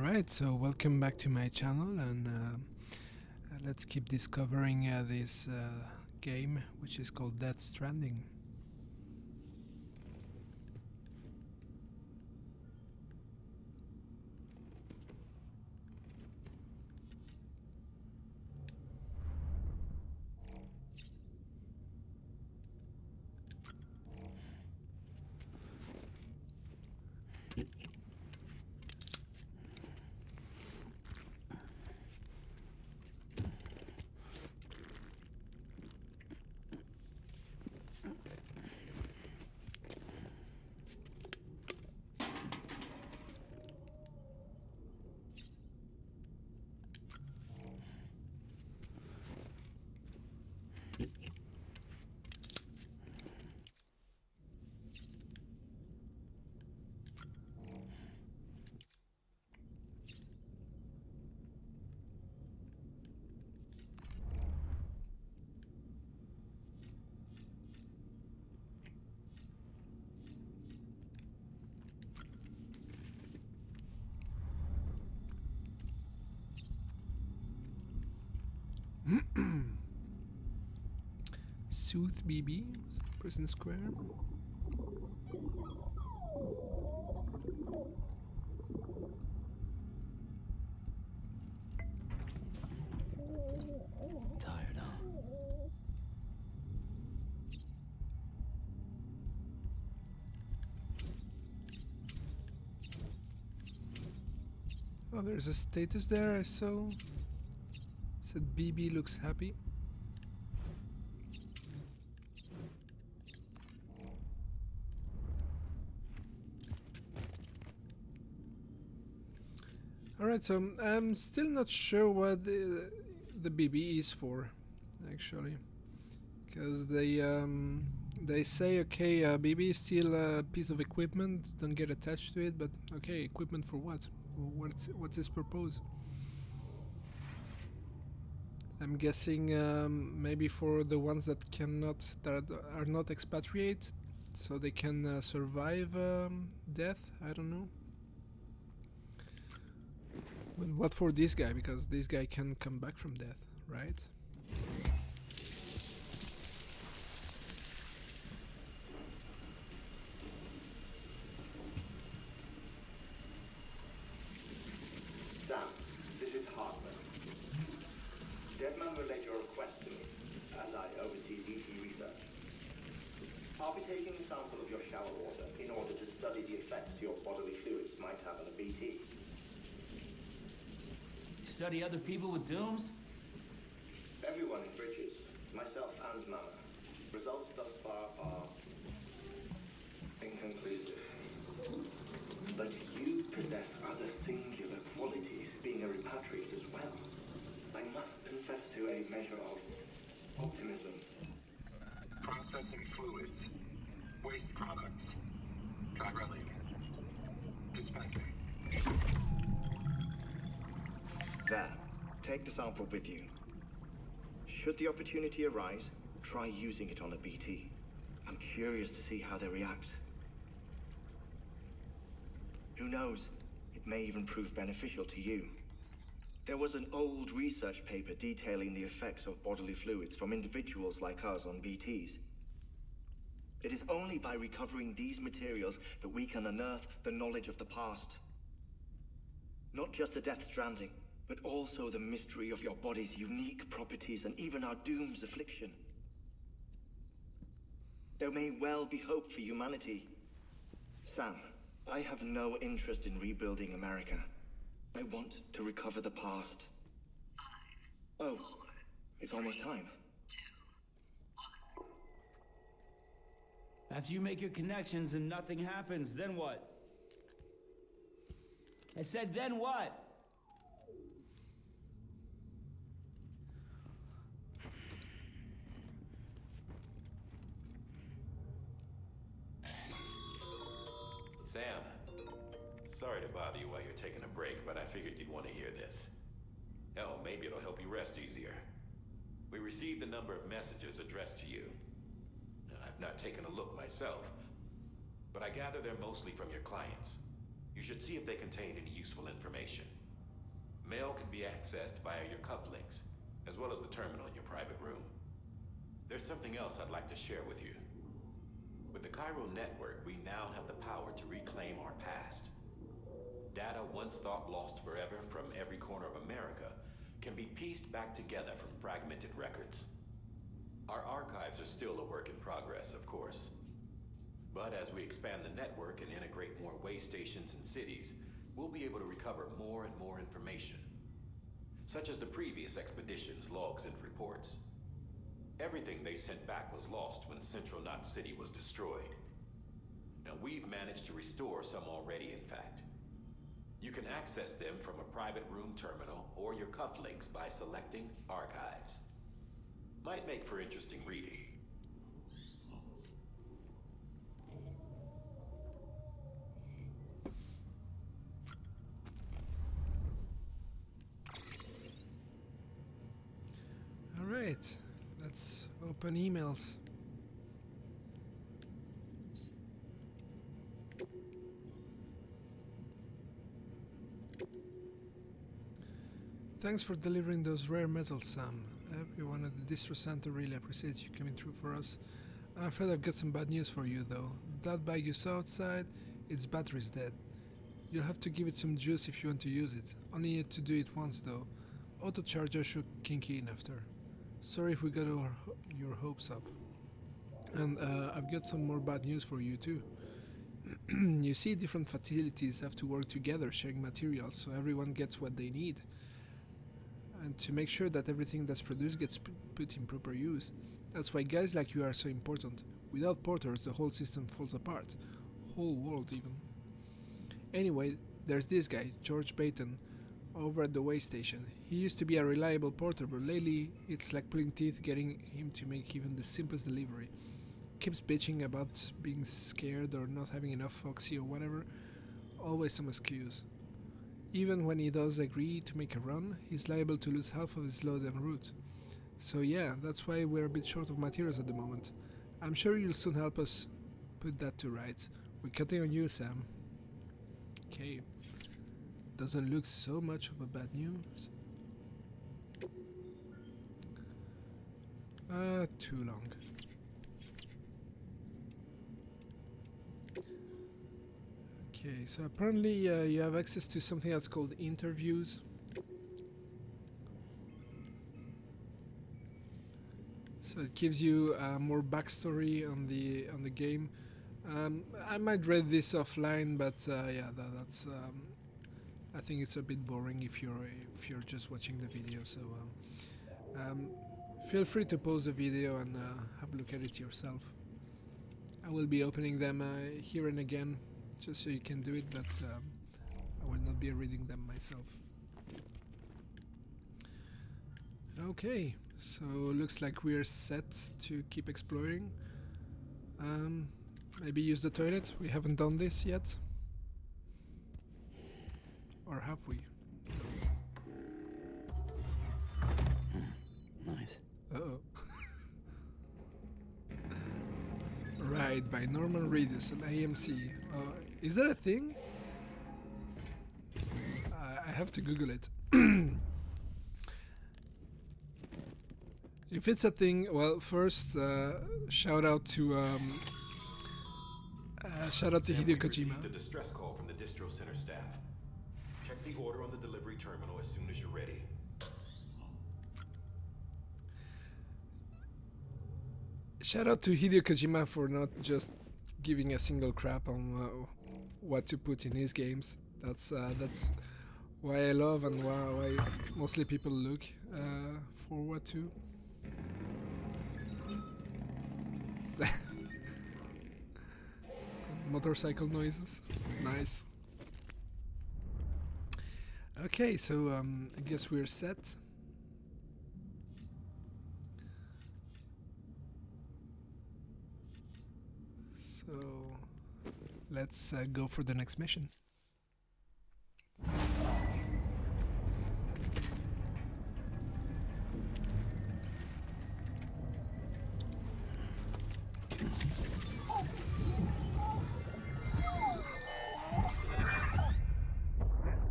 Alright, so welcome back to my channel, and let's keep discovering this game, which is called Stranding. Sooth BB, Prison Square. Tired, huh? Oh, there's a status there I saw. Said BB looks happy. Alright, so I'm still not sure what the BB is for, actually. Because they say, okay, BB is still a piece of equipment, don't get attached to it, but okay, equipment for what? What's its purpose? I'm guessing maybe for the ones that are not expatriate, so they can survive death. I don't know. But what for this guy? Because this guy can come back from death, right? Sam, this is Hartman. Deadman relayed your request to me, as I oversee DT research. I'll be taking a sample of your shower water in order to study the effects your bodily fluids might have on a BT. Study other people with dooms? Everyone in Bridges, myself and Mama. Results thus far are inconclusive. But you possess other singular qualities, being a repatriate as well. I must confess to a measure of optimism. Processing fluids, waste products, dry-relling, dispensing. There, take the sample with you. Should the opportunity arise, try using it on a BT. I'm curious to see how they react. Who knows, it may even prove beneficial to you. There was an old research paper detailing the effects of bodily fluids from individuals like us on BTs. It is only by recovering these materials that we can unearth the knowledge of the past. Not just the Death Stranding, but also the mystery of your body's unique properties and even our doom's affliction. There may well be hope for humanity. Sam, I have no interest in rebuilding America. I want to recover the past. 5, oh, 4, it's almost time. 2, 1. After you make your connections and nothing happens, then what? I said, then what? Sam, sorry to bother you while you're taking a break, but I figured you'd want to hear this. Hell, maybe it'll help you rest easier. We received a number of messages addressed to you. I've not taken a look myself, but I gather they're mostly from your clients. You should see if they contain any useful information. Mail can be accessed via your cufflinks, as well as the terminal in your private room. There's something else I'd like to share with you. With the Chiral network, we now have the power to reclaim our past. Data once thought lost forever from every corner of America can be pieced back together from fragmented records. Our archives are still a work in progress, of course. But as we expand the network and integrate more way stations and cities, we'll be able to recover more and more information, such as the previous expedition's logs and reports. Everything they sent back was lost when Central Knot City was destroyed. Now we've managed to restore some already, in fact. You can access them from a private room terminal or your cufflinks by selecting Archives. Might make for interesting reading. Alright, let's open emails. Thanks for delivering those rare metals, Sam. Everyone at the distro center really appreciates you coming through for us. I'm afraid I've got some bad news for you, though. That bag you saw outside, its battery's dead. You'll have to give it some juice if you want to use it. Only need to do it once, though. Auto charger should kink in after. Sorry if we got your hopes up. And I've got some more bad news for you, too. You see, different facilities have to work together, sharing materials, so everyone gets what they need. And to make sure that everything that's produced gets put in proper use. That's why guys like you are so important. Without porters, the whole system falls apart. Whole world, even. Anyway, there's this guy, George Baton, over at the way station. He used to be a reliable porter, but lately it's like pulling teeth getting him to make even the simplest delivery. Keeps bitching about being scared or not having enough foxy or whatever. Always some excuse. Even when he does agree to make a run, he's liable to lose half of his load en route. So yeah, that's why we're a bit short of materials at the moment. I'm sure you'll soon help us put that to rights. We're counting on you, Sam. Okay. Doesn't look so much of a bad news. Too long. Okay, so apparently you have access to something that's called interviews. So it gives you more backstory on the game. I might read this offline, but yeah, that's. I think it's a bit boring if you're just watching the video. So feel free to pause the video and have a look at it yourself. I will be opening them here and again, just so you can do it, but I will not be reading them myself. Okay, so looks like we're set to keep exploring. Maybe use the toilet. We haven't done this yet. Or have we? Nice. Uh-oh. Right, by Norman Reedus, an AMC. Is that a thing? I have to Google it. If it's a thing, well, first shout out to Sam, Hideo we Kojima. received a distress call from the distro center staff. Check the order on the delivery terminal as soon as you're ready. Shout out to Hideo Kojima for not just giving a single crap on what to put in his games. That's why I love and why mostly people look forward to. Motorcycle noises, nice. Okay, so I guess we're set. So let's go for the next mission.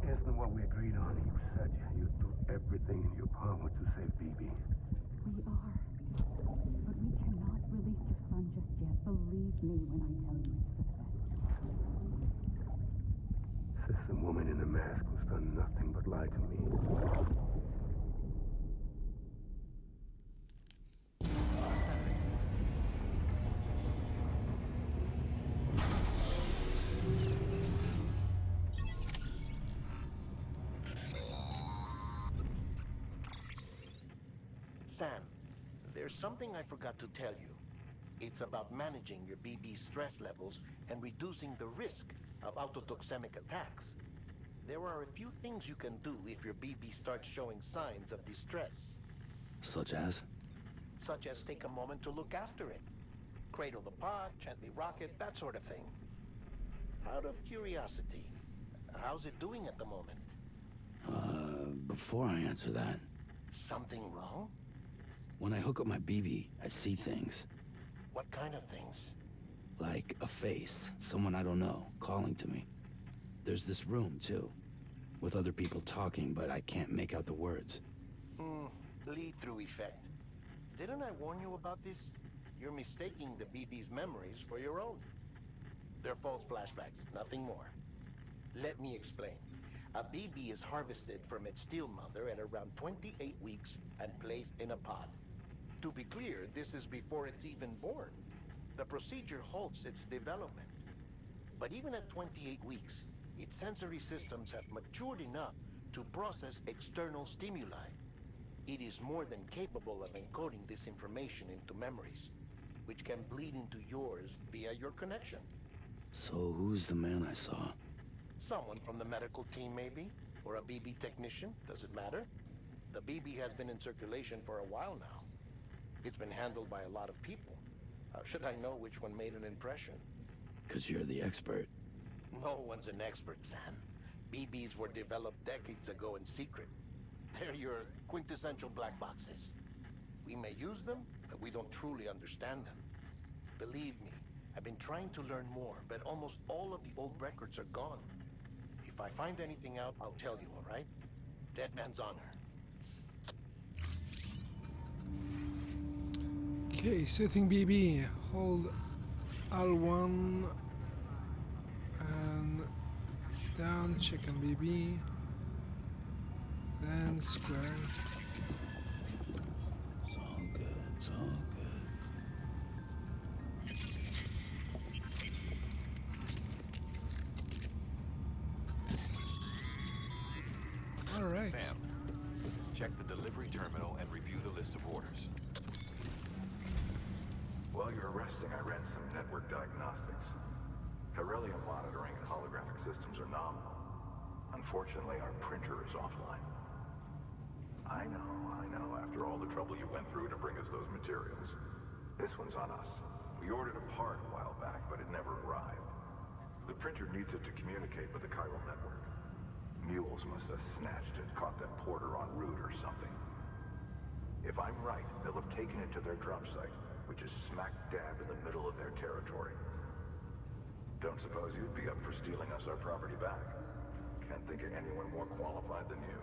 Isn't what we agreed on, you said. everything in your power to save BB. We are. But we cannot release your son just yet. Believe me when I tell you it's for the best. System woman in the mask was done nothing but lie to me. Sam, there's something I forgot to tell you. It's about managing your BB stress levels and reducing the risk of autotoxemic attacks. There are a few things you can do if your BB starts showing signs of distress. Such as? Such as take a moment to look after it. Cradle the pod, gently rock it, that sort of thing. Out of curiosity, how's it doing at the moment? Before I answer that, Something wrong? when I hook up my BB, I see things. What kind of things? Like a face, someone I don't know, calling to me. There's this room, too, with other people talking, but I can't make out the words. Lead-through effect. Didn't I warn you about this? You're mistaking the BB's memories for your own. They're false flashbacks, nothing more. Let me explain. A BB is harvested from its steel mother at around 28 weeks and placed in a pod. To be clear, this is before it's even born. The procedure halts its development. But even at 28 weeks, its sensory systems have matured enough to process external stimuli. It is more than capable of encoding this information into memories, which can bleed into yours via your connection. So who's the man I saw? Someone from the medical team, maybe? Or a BB technician? Does it matter? The BB has been in circulation for a while now. It's been handled by a lot of people. How should I know which one made an impression? 'Cause you're the expert. No one's an expert, Sam. BBs were developed decades ago in secret. They're your quintessential black boxes. We may use them, but we don't truly understand them. Believe me, I've been trying to learn more, but almost all of the old records are gone. If I find anything out, I'll tell you, all right? Dead man's honor. Okay, setting BB. Hold L1 and down, check on BB. Then square. It's all good, it's all good. Alright. Sam, check the delivery terminal and review the list of orders. While you're resting, I ran some network diagnostics. Beryllium monitoring and holographic systems are nominal. Unfortunately, our printer is offline. I know. After all the trouble you went through to bring us those materials. This one's on us. We ordered a part a while back, but it never arrived. The printer needs it to communicate with the chiral network. Mules must have snatched it, caught that porter en route or something. If I'm right, they'll have taken it to their drop site, which is smack dab in the middle of their territory. Don't suppose you'd be up for stealing us our property back? Can't think of anyone more qualified than you.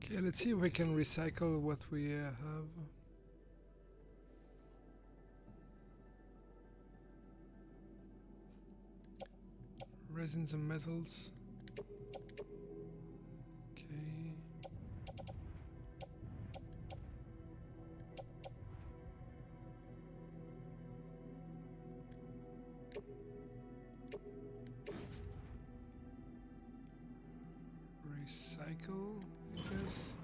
Okay, let's see if we can recycle what we have. Resins and metals. Okay. Recycle, I guess.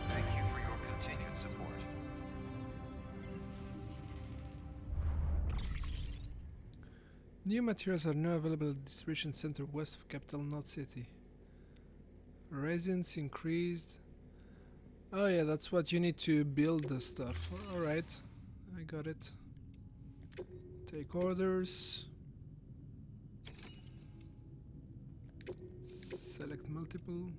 Thank you for your continued support. New materials are now available at the distribution center west of capital Knot City. Resins increased. Oh yeah, that's what you need to build the stuff. Alright, I got it. Take orders. Select multiple.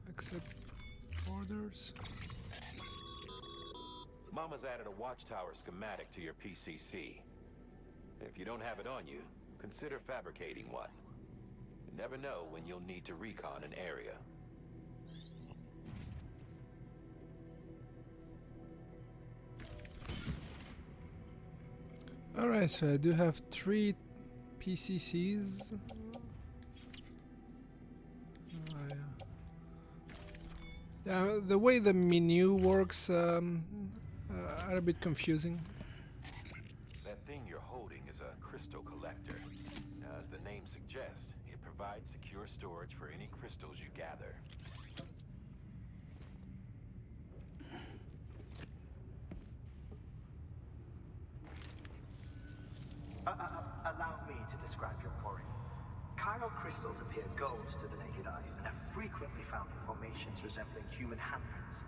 Accept orders. Mama's added a watchtower schematic to your PCC. If you don't have it on you, consider fabricating one. You never know when you'll need to recon an area. Alright, so I do have 3 PCCs. Yeah, the way the menu works are a bit confusing. That thing you're holding is a crystal collector. As the name suggests, it provides secure storage for any crystals you gather. Allow me to describe your quarry. Chiral crystals appear gold to the naked eye and are frequently found in formations resembling human handprints.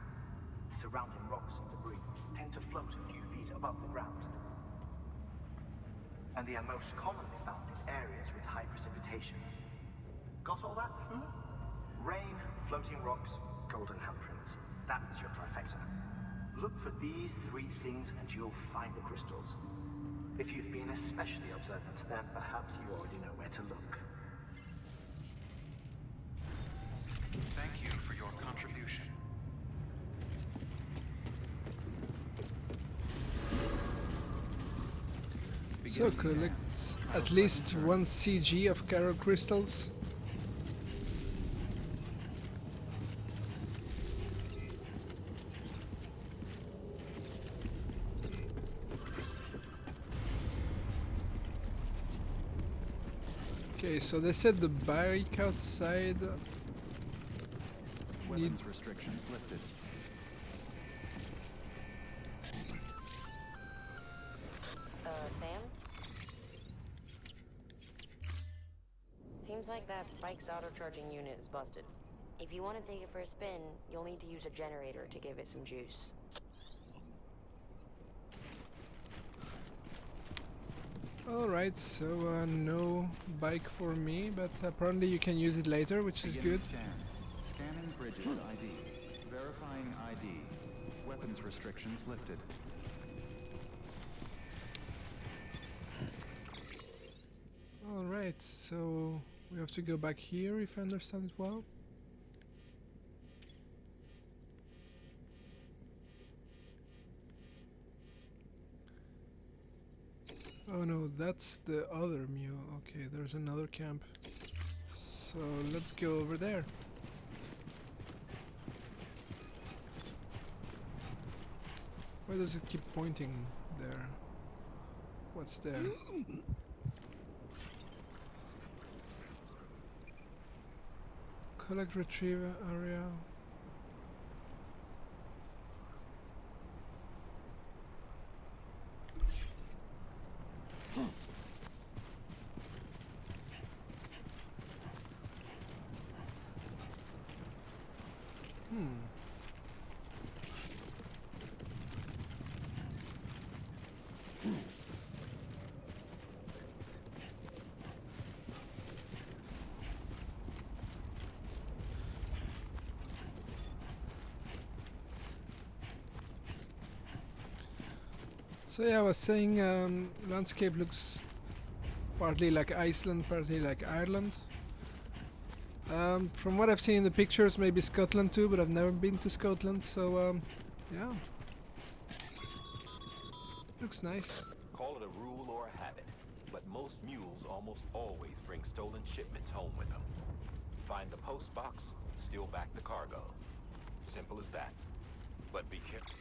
The surrounding rocks and debris tend to float a few feet above the ground. And they are most commonly found in areas with high precipitation. Got all that? Rain, floating rocks, golden handprints. That's your trifecta. Look for these 3 things and you'll find the crystals. If you've been especially observant, then perhaps you already know where to look. Thank you for your contribution. So collect at least 1 CG of chiral crystals. Okay, so they said the bike outside Weapons restrictions lifted. Sam? Seems like that bike's auto-charging unit is busted. If you want to take it for a spin, you'll need to use a generator to give it some juice. Alright, so no bike for me, but apparently you can use it later, which is good. Scanning Bridges ID. Verifying ID. Weapons restrictions lifted. Alright, so we have to go back here if I understand it well. Oh no, that's the other mule. Okay, there's another camp. So let's go over there. Why does it keep pointing there? What's there? Collect, retrieve area. So yeah, I was saying landscape looks partly like Iceland, partly like Ireland. From what I've seen in the pictures, maybe Scotland too, but I've never been to Scotland, so yeah. Looks nice. Call it a rule or a habit, but most mules almost always bring stolen shipments home with them. Find the post box, steal back the cargo. Simple as that. But be careful.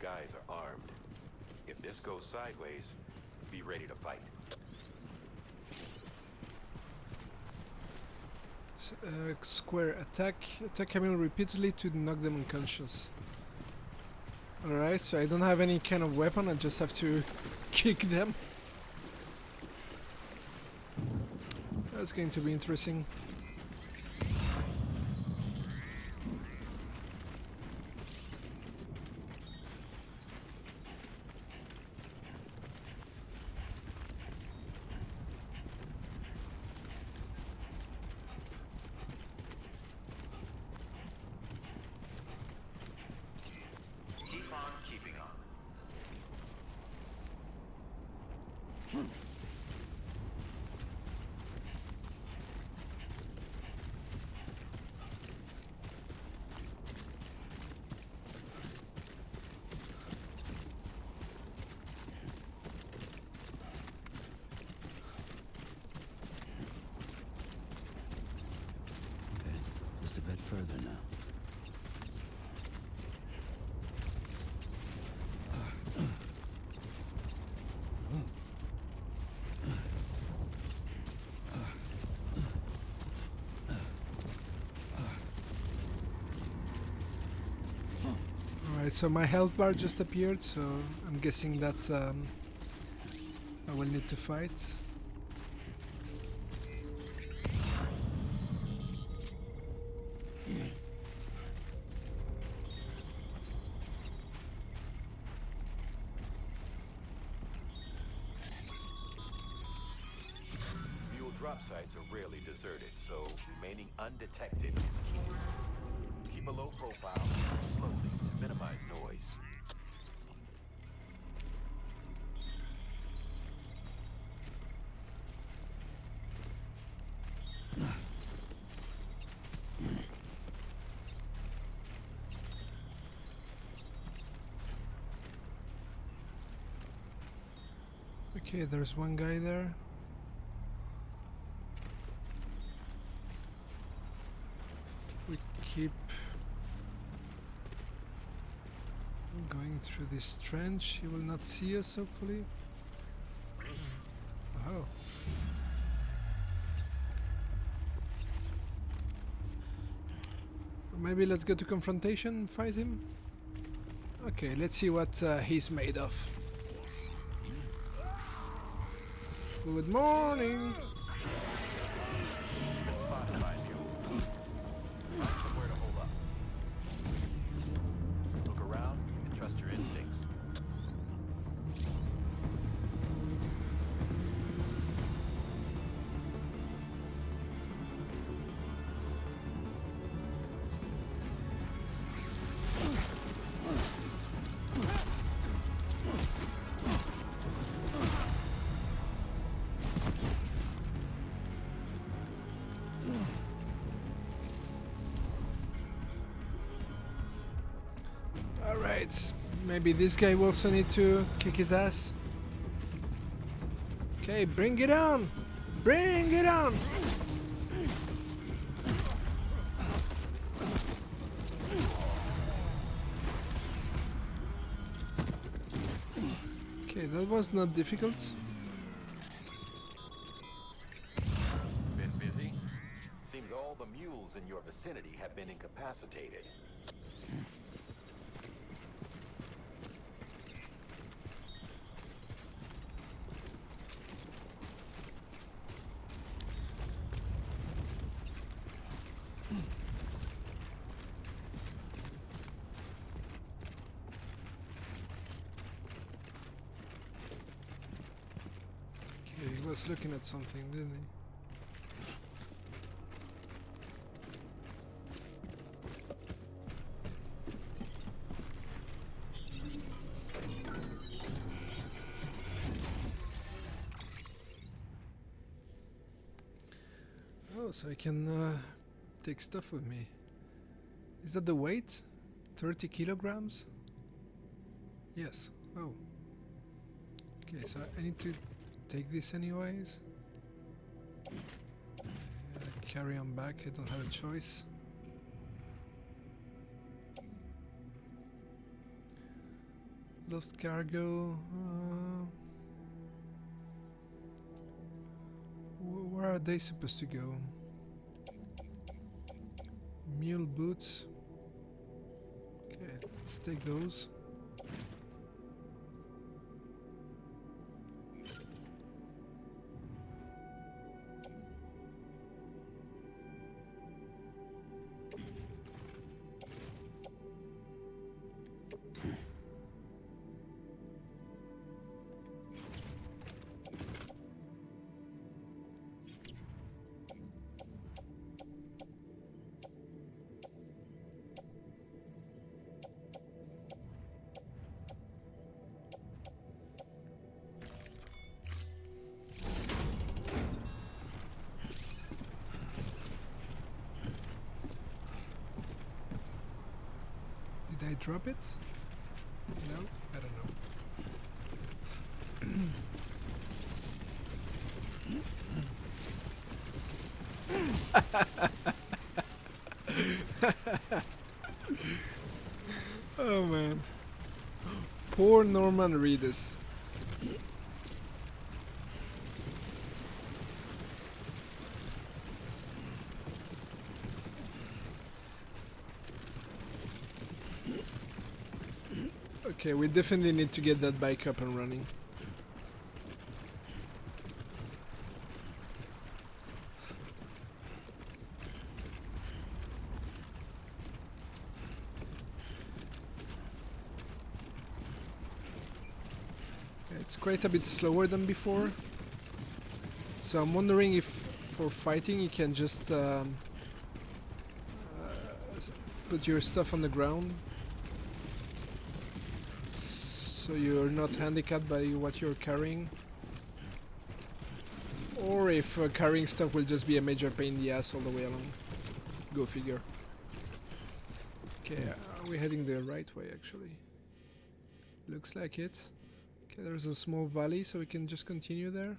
guys are armed. If this goes sideways, be ready to fight. Square attack. Attack Camille repeatedly to knock them unconscious. Alright, so I don't have any kind of weapon, I just have to kick them. That's going to be interesting. Keep on keeping on. Okay, just a bit further now. Alright, so my health bar just appeared, so I'm guessing that I will need to fight. Fuel drop sites are rarely deserted, so remaining undetected is key. Keep a low profile, move slowly to minimize noise. Okay, there's one guy there. We keep going through this trench. He will not see us, hopefully. Oh. Or maybe let's go to confrontation and fight him. Okay, let's see what he's made of. Good morning. Been spotted by you. Find somewhere to hold up. Look around and trust your instincts. Alright, maybe this guy will also need to kick his ass. Okay, bring it on! Bring it on! Okay, that was not difficult. Been busy? Seems all the mules in your vicinity have been incapacitated. Okay, he was looking at something, didn't he? Oh, so I can take stuff with me. Is that the weight? 30 kilograms? Yes. Oh. Okay, so I need to take this anyways. Carry on back, I don't have a choice. Lost cargo. Where are they supposed to go? Mule boots. Okay, let's take those. Did I drop it? No? I don't know. Oh man. Poor Norman Reedus. Okay, we definitely need to get that bike up and running. It's quite a bit slower than before. So I'm wondering if for fighting you can just put your stuff on the ground. So you're not handicapped by what you're carrying. Or if carrying stuff will just be a major pain in the ass all the way along. Go figure. Okay, are we heading the right way actually? Looks like it. Okay, there's a small valley, so we can just continue there.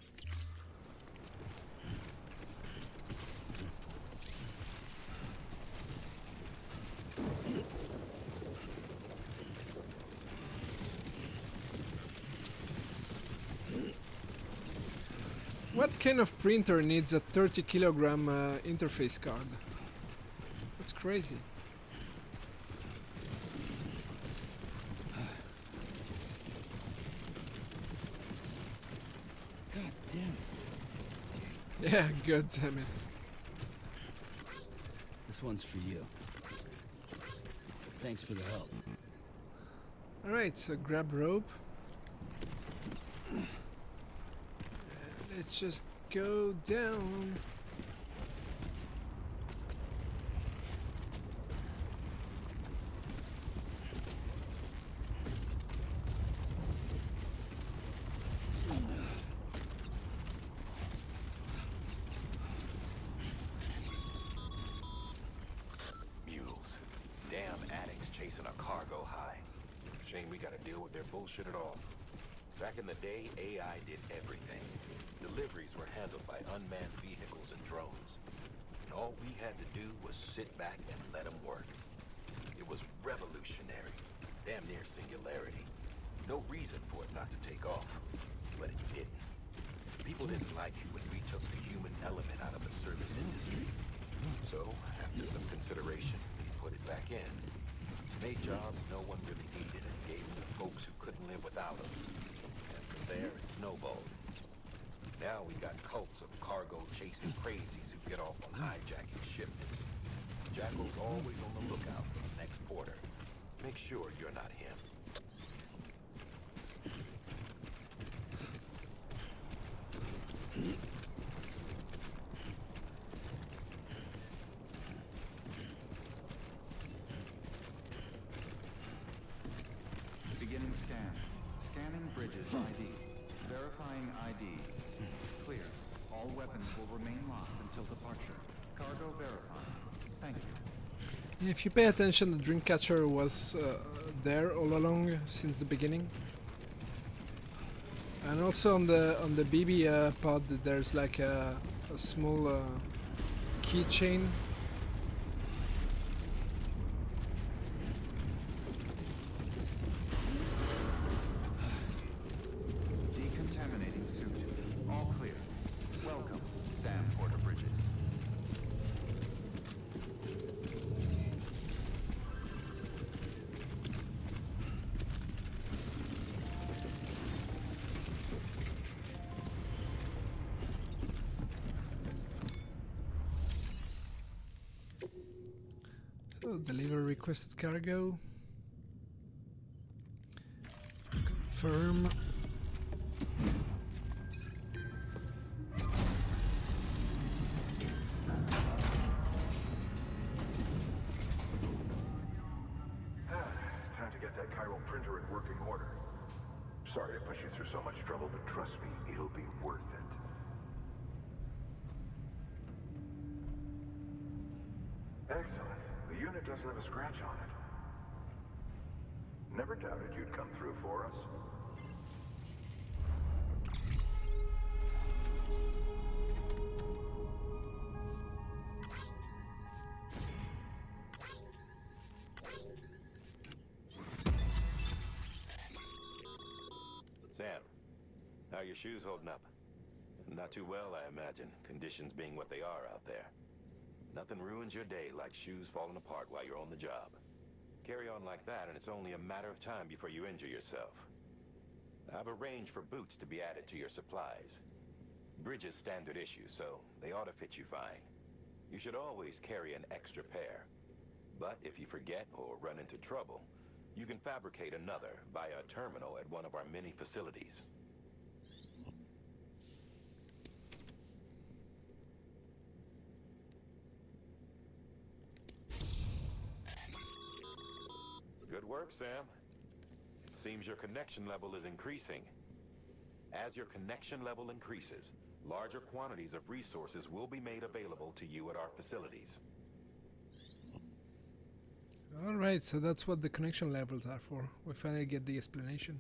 What kind of printer needs a 30 kilogram interface card? That's crazy. God damn it. Yeah, god damn it. This one's for you. Thanks for the help. Alright, so grab rope. Let's just go down. Mules. Damn addicts chasing a cargo high. Shame we gotta deal with their bullshit at all. Back in the day, AI did everything. Deliveries were handled by unmanned vehicles and drones. And all we had to do was sit back and let them work. It was revolutionary. Damn near singularity. No reason for it not to take off. But it didn't. People didn't like it when we took the human element out of the service industry. So, after some consideration, we put it back in. Made jobs no one really needed and gave them to folks who couldn't live without them. And from there, it snowballed. Now we got cults of cargo-chasing crazies who get off on hijacking shipments. Jackal's always on the lookout for the next porter. Make sure you're not him. Beginning scan. Scanning bridges ID. Verifying ID. Clear. All weapons will remain locked until departure. Cargo verified. Thank you. If you pay attention, the Dreamcatcher was there all along since the beginning. And also on the BB pod, there's like a small keychain. All clear. Welcome, Sam Porter Bridges. So, deliver requested cargo. Confirm. Time to get that chiral printer in working order. Sorry to put you through so much trouble, but trust me, it'll be worth it. Excellent. The unit doesn't have a scratch on it. Never doubted you'd come through for us. Sam, how are your shoes holding up? Not too well, I imagine, conditions being what they are out there. Nothing ruins your day like shoes falling apart while you're on the job. Carry on like that, and it's only a matter of time before you injure yourself. I've arranged for boots to be added to your supplies. Bridges standard issue, so they ought to fit you fine. You should always carry an extra pair. But if you forget or run into trouble, you can fabricate another via a terminal at one of our many facilities. Good work, Sam. Seems your connection level is increasing. As your connection level increases, larger quantities of resources will be made available to you at our facilities. Alright, so that's what the connection levels are for. We finally get the explanation.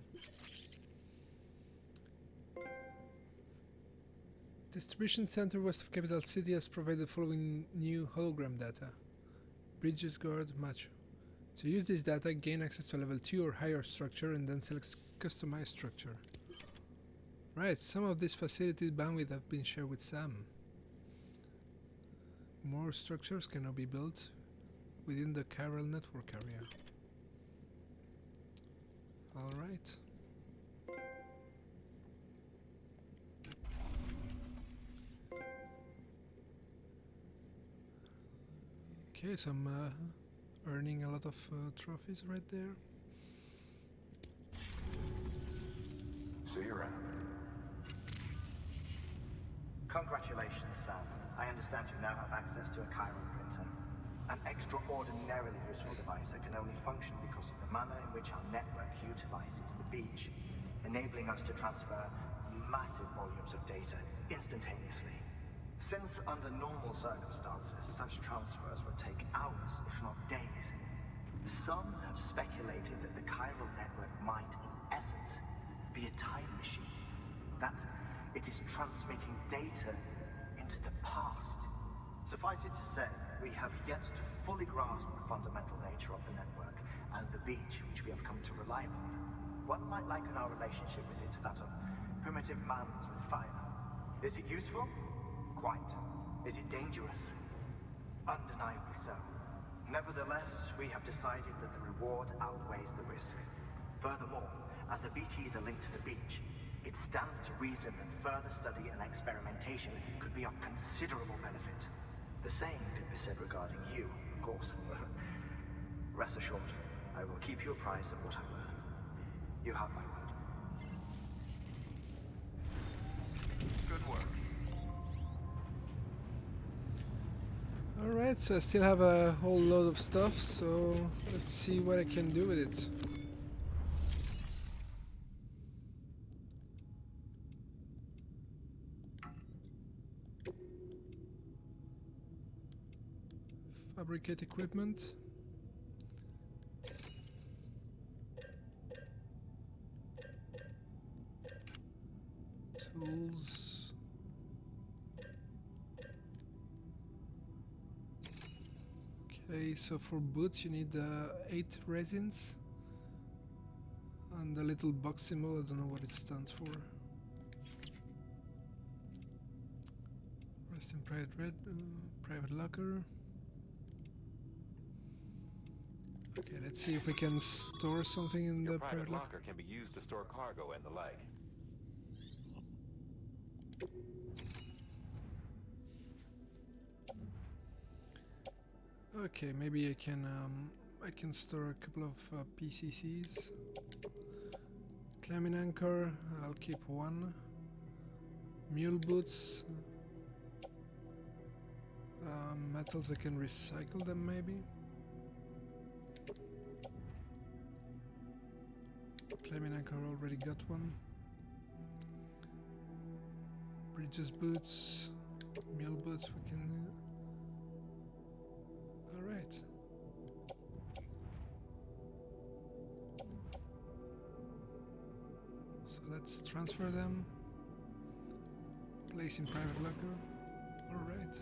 Distribution center west of capital city has provided the following new hologram data. Bridges guard Macho. To use this data, gain access to a level 2 or higher structure and then select customized structure. Right, some of these facilities bandwidth have been shared with Sam. More structures can now be built within the chiral network area. Alright. Okay, so I'm earning a lot of trophies right there. See you around. Congratulations, Sam. I understand you now have access to a chiral printer. An extraordinarily useful device that can only function because of the manner in which our network utilizes the beach, enabling us to transfer massive volumes of data instantaneously. Since under normal circumstances, such transfers would take hours, if not days, some have speculated that the chiral network might, in essence, be a time machine. That it is transmitting data into the past. Suffice it to say, we have yet to fully grasp the fundamental nature of the network and the beach which we have come to rely upon. One might liken our relationship with it to that of primitive mans with fire. Is it useful? Quite. Is it dangerous? Undeniably so. Nevertheless, we have decided that the reward outweighs the risk. Furthermore, as the BTs are linked to the beach, it stands to reason that further study and experimentation could be of considerable benefit. The same could be said regarding you, of course. Rest assured, I will keep you apprised of what I learn. You have my word. Good work. Alright, so I still have a whole load of stuff, so let's see what I can do with it. Fabricate equipment. Tools. Okay, so for boots you need 8 resins. And the little box symbol, I don't know what it stands for. Custom private locker. Okay, let's see if we can store something in Your the private private locker. locker can be used to store cargo and the like. Okay, maybe I can store a couple of PCCs. Climbing anchor, I'll keep one. Mule boots. Metals, I can recycle them maybe. Climbing anchor, already got one. Bridges boots, mule boots, we can... Alright. So let's transfer them. Place in private locker. Alright.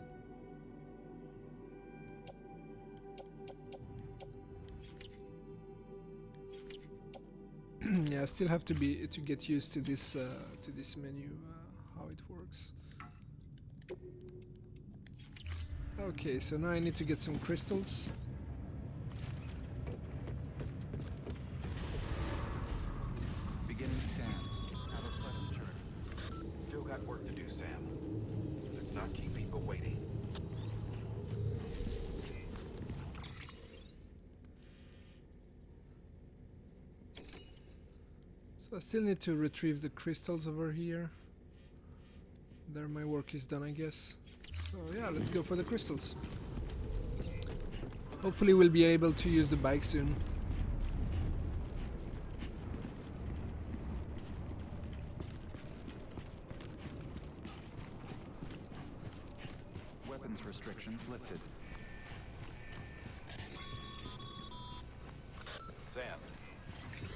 Yeah, I still have to get used to this menu, how it works. Okay, so now I need to get some crystals. Beginning scan. Have a pleasant journey. Still got work to do, Sam. Let's not keep people waiting. So I still need to retrieve the crystals over here. There my work is done, I guess. So yeah, let's go for the crystals. Hopefully we'll be able to use the bike soon. Weapons restrictions lifted. Sam,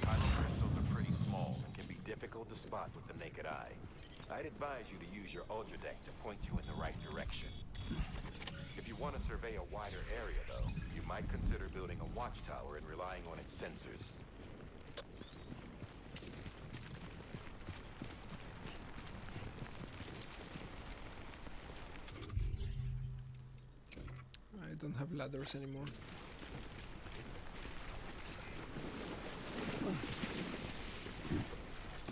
kyber crystals are pretty small and can be difficult to spot with the naked eye. I'd advise you to use your ultra deck to point you in the right direction. If you want to survey a wider area, though, you might consider building a watchtower and relying on its sensors. I don't have ladders anymore.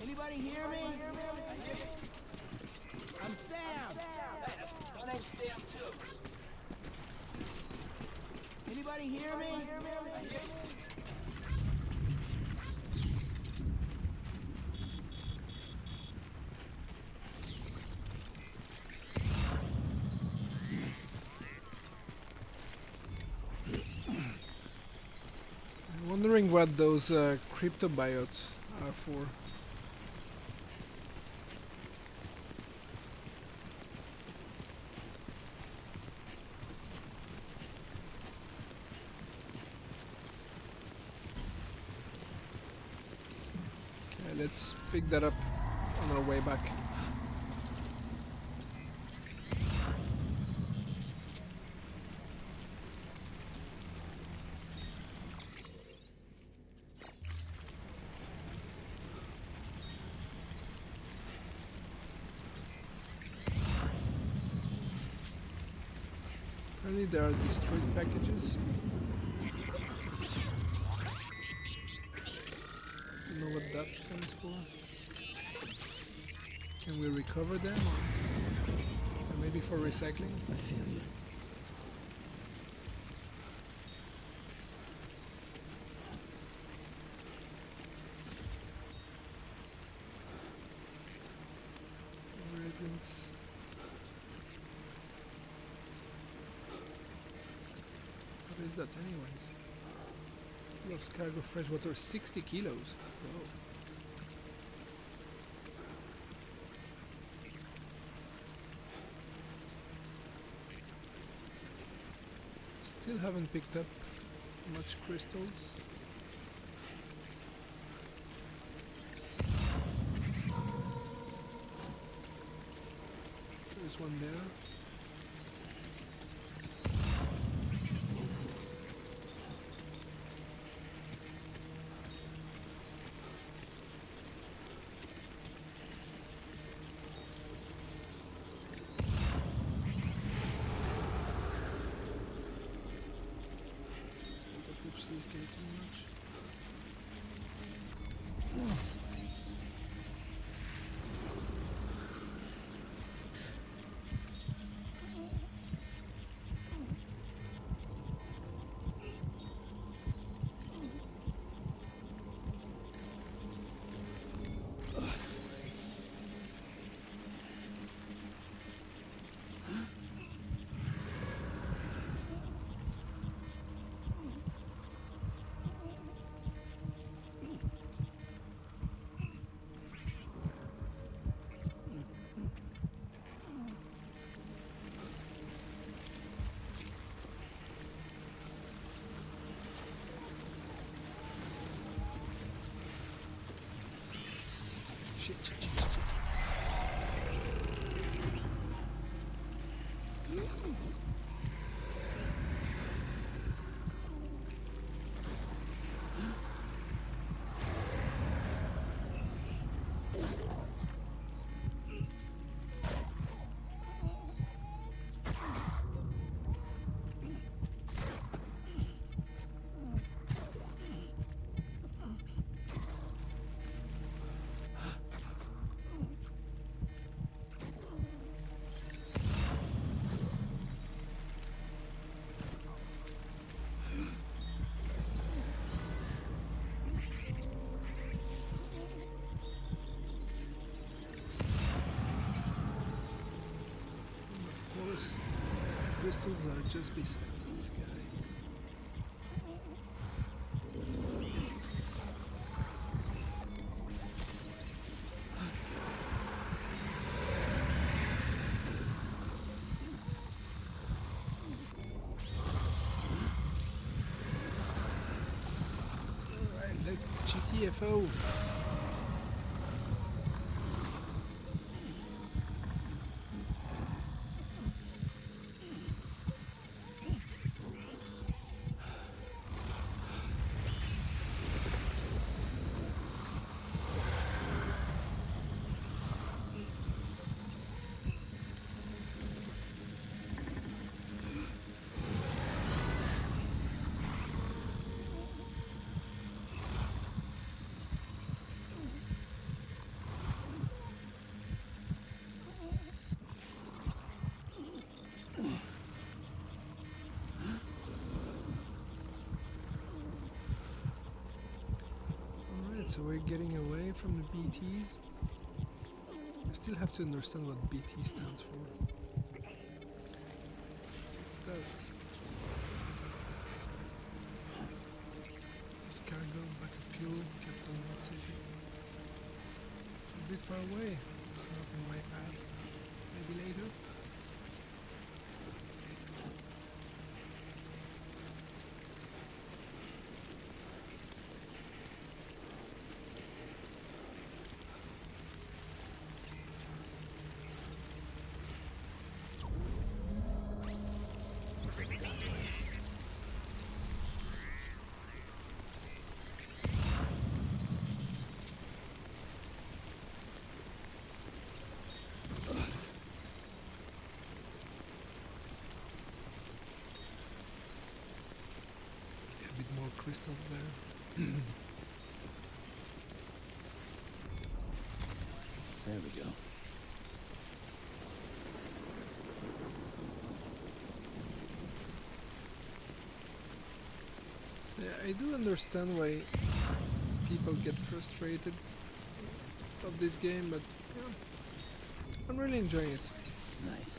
Anybody hear me? I'm Sam. My name's Sam too. Anybody hear me? I'm wondering what those cryptobiotes are for. Let's pick that up on our way back. Apparently there are destroyed packages. Don't know what that stands for. Can we recover them, or maybe for recycling? I feel you. Resins. What is that anyways? Lost cargo freshwater, 60 kilos. Whoa. Still haven't picked up much crystals. There's one there. those crystals are just besides this guy. Alright, let's GTFO. So we're getting away from the BTs. I still have to understand what BT stands for. What's that? This cargo, bucket fuel, Captain not safe. A bit far away. It's not in my path. Maybe later? More crystals there. There we go. So yeah, I do understand why people get frustrated of this game, but yeah, I'm really enjoying it. Nice.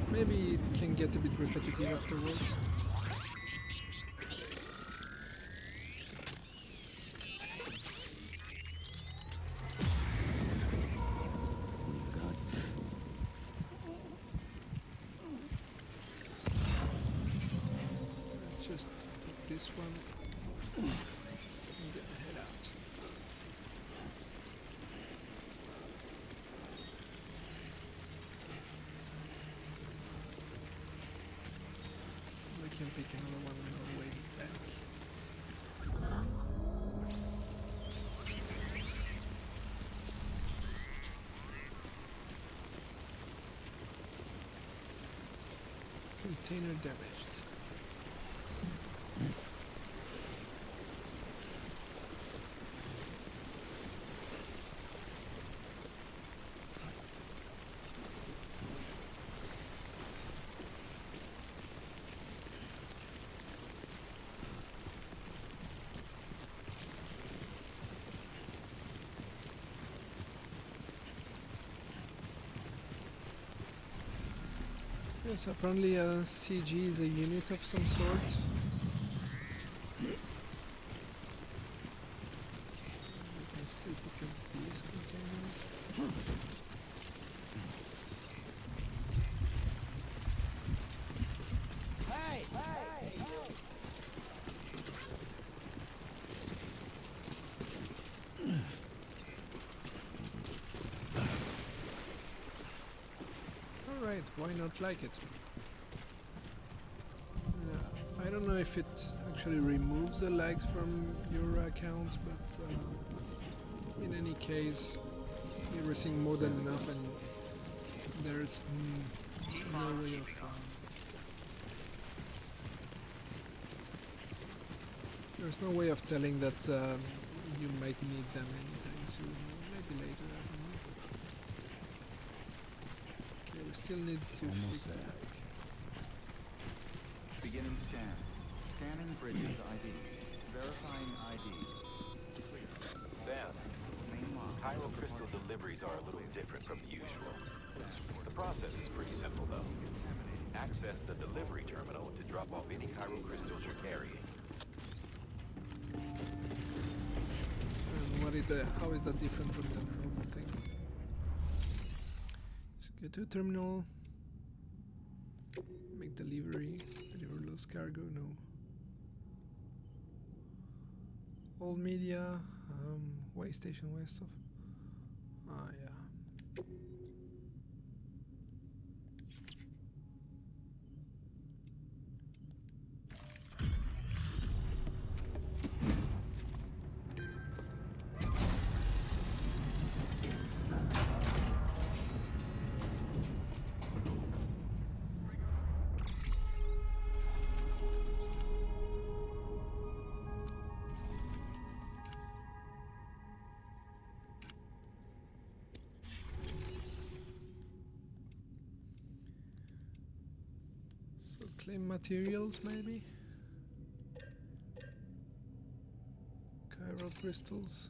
Maybe it can get a bit repetitive afterwards. Just pick this one and get the head out. I can pick another one on our way back. Container damaged. Yes, apparently a CG is a unit of some sort. We can still pick up these containers. Hey! Hey! Alright, why not like it? I don't know if it actually removes the lags from your account, but in any case, everything more than enough, and there's no way of there's no way of telling that you might need them anytime soon. Maybe later. I don't know. Still need to Almost fix there. that. Beginning scan. Scanning bridges ID. Verifying ID. Clear. Sam, Main lock. Chiral crystal deliveries are a little different from the usual. The process is pretty simple, though. Access the delivery terminal to drop off any chiral crystals you're carrying. And what is how is that different from the normal thing? Just go to a terminal, make delivery, deliver lost cargo, no. All media, way station, way stuff. Ah, yeah. Claim materials, maybe? Chiral crystals.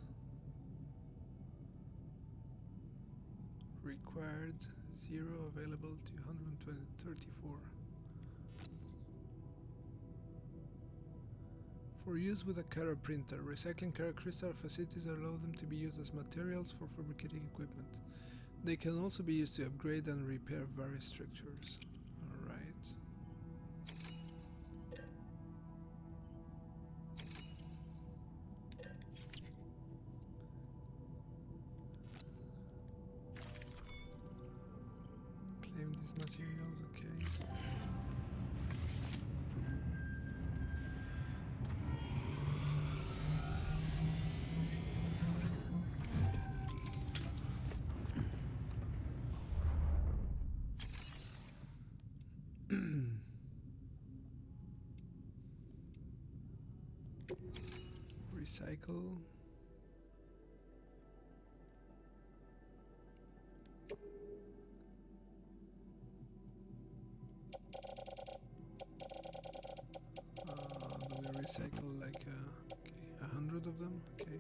Required 0, available to 134. For use with a chiral printer, recycling chiral crystal facilities allow them to be used as materials for fabricating equipment. They can also be used to upgrade and repair various structures. Alright. Claim these materials, okay. Recycle. Do we recycle like okay, 100 of them? Okay.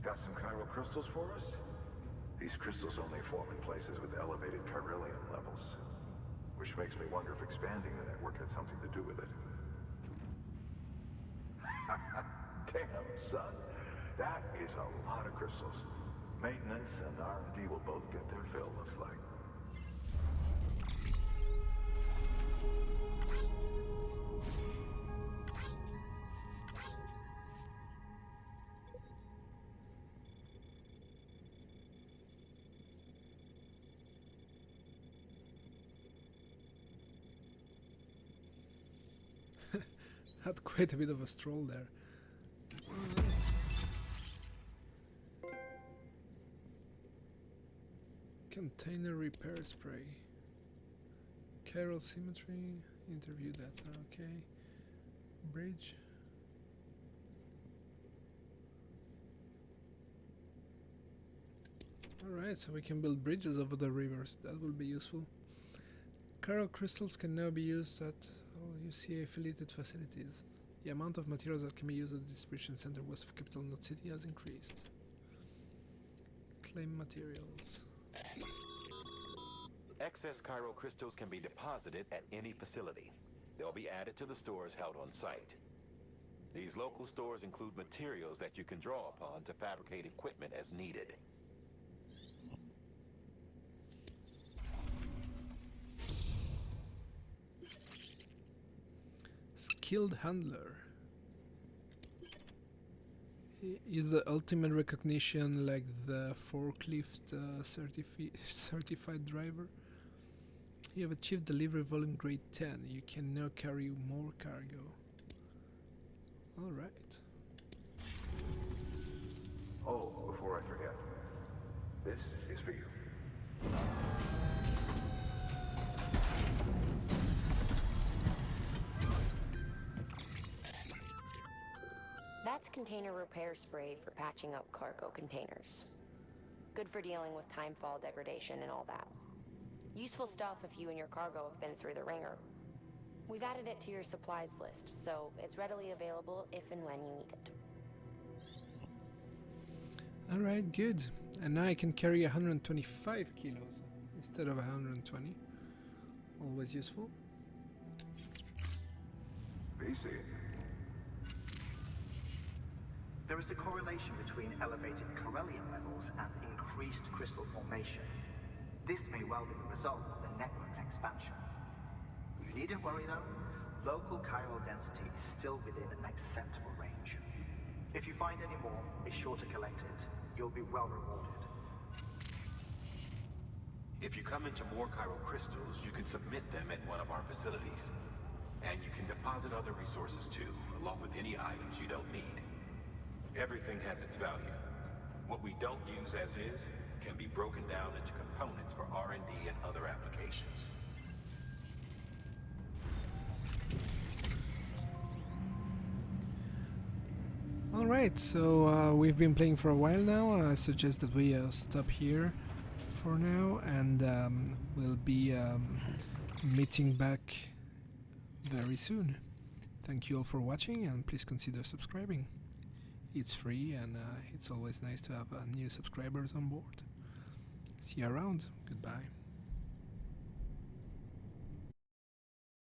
Got some chiral crystals for us? These crystals only form in places with elevated chiralium levels, which makes me wonder if expanding the network had something to do with it. Damn, son. That is a lot of crystals. Maintenance and R&D will both get their fill, looks like. Had quite a bit of a stroll there. Container repair spray. Chiral symmetry. Interview data. Okay. Bridge. Alright, so we can build bridges over the rivers. That will be useful. Chiral crystals can now be used at all UCA affiliated facilities. The amount of materials that can be used at the distribution center west of Capital Knot City has increased. Claim materials. Excess chiral crystals can be deposited at any facility. They'll be added to the stores held on site. These local stores include materials that you can draw upon to fabricate equipment as needed. Skilled handler. Is the ultimate recognition like the forklift certified driver? You have achieved delivery volume grade 10. You can now carry more cargo. Alright. Oh, before I forget, That's container repair spray for patching up cargo containers. Good for dealing with timefall degradation and all that. Useful stuff if you and your cargo have been through the ringer. We've added it to your supplies list, so it's readily available if and when you need it. Alright, good. And now I can carry 125 kilos instead of 120. Always useful. BC. There is a correlation between elevated Corellium levels and increased crystal formation. This may well be the result of the network's expansion. You needn't worry though. Local chiral density is still within an acceptable range. If you find any more, be sure to collect it. You'll be well rewarded. If you come into more chiral crystals, you can submit them at one of our facilities. And you can deposit other resources too, along with any items you don't need. Everything has its value. What we don't use as is can be broken down into components for R&D and other applications. Alright, so we've been playing for a while now. I suggest that we stop here for now, and we'll be meeting back very soon. Thank you all for watching, and please consider subscribing. It's free, and it's always nice to have new subscribers on board. See you around. Goodbye.